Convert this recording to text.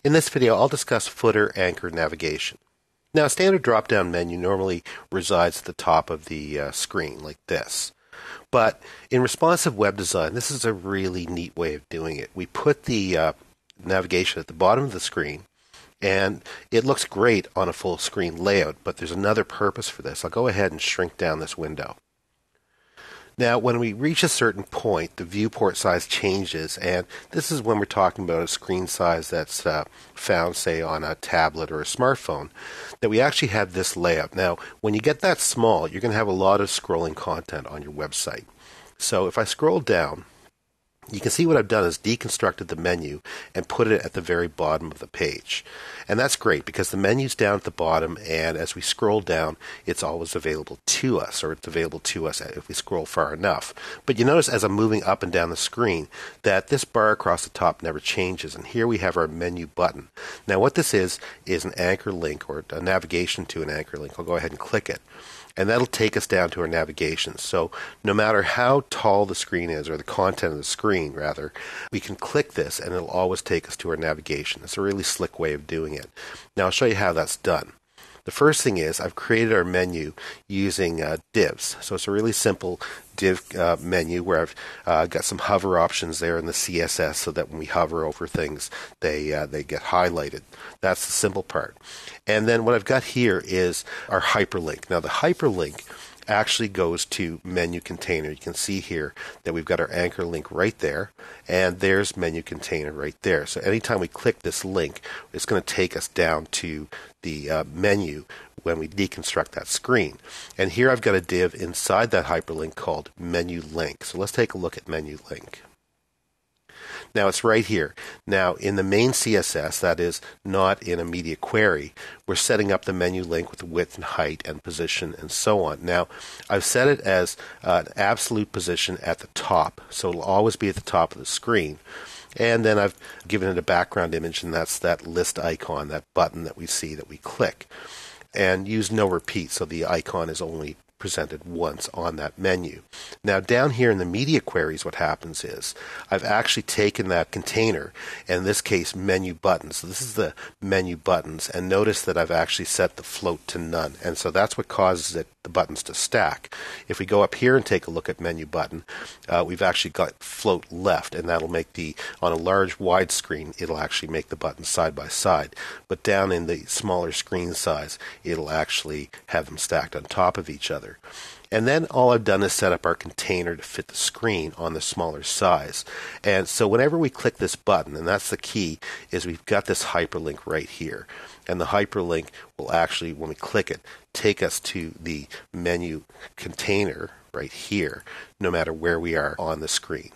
In this video, I'll discuss footer anchor navigation. Now, a standard drop-down menu normally resides at the top of the screen, like this. But in responsive web design, this is a really neat way of doing it. We put the navigation at the bottom of the screen, and it looks great on a full screen layout, but there's another purpose for this. I'll go ahead and shrink down this window. Now, when we reach a certain point, the viewport size changes, and this is when we're talking about a screen size that's found, say, on a tablet or a smartphone, that we actually have this layout. Now, when you get that small, you're going to have a lot of scrolling content on your website. So if I scroll down, you can see what I've done is deconstructed the menu and put it at the very bottom of the page. And that's great because the menu's down at the bottom, and as we scroll down, it's always available to us, or it's available to us if we scroll far enough. But you notice as I'm moving up and down the screen that this bar across the top never changes, and here we have our menu button. Now what this is an anchor link, or a navigation to an anchor link. I'll go ahead and click it. And that'll take us down to our navigation. So no matter how tall the screen is, or the content of the screen, rather, we can click this and it'll always take us to our navigation. It's a really slick way of doing it. Now I'll show you how that's done. The first thing is I've created our menu using divs. So it's a really simple div menu where I've got some hover options there in the CSS so that when we hover over things, they get highlighted. That's the simple part. And then what I've got here is our hyperlink. Now the hyperlink actually goes to menu container. You can see here that we've got our anchor link right there, and there's menu container right there. So anytime we click this link, it's going to take us down to the menu when we deconstruct that screen. And here I've got a div inside that hyperlink called menu link. So let's take a look at menu link. Now it's right here. Now in the main CSS, that is not in a media query, we're setting up the menu link with width and height and position and so on. Now I've set it as an absolute position at the top, so it'll always be at the top of the screen. And then I've given it a background image, and that's that list icon, that button that we see that we click. And use no repeat, so the icon is only presented once on that menu. Now down here in the media queries, what happens is I've actually taken that container, and in this case menu buttons. So this is the menu buttons, and notice that I've actually set the float to none, and so that's what causes the buttons to stack. If we go up here and take a look at menu button, we've actually got float left, and that'll make on a large wide screen, it'll actually make the buttons side by side. But down in the smaller screen size, it'll actually have them stacked on top of each other. And then all I've done is set up our container to fit the screen on the smaller size. And so whenever we click this button, and that's the key, is we've got this hyperlink right here. And the hyperlink will actually, when we click it, take us to the menu container right here, no matter where we are on the screen.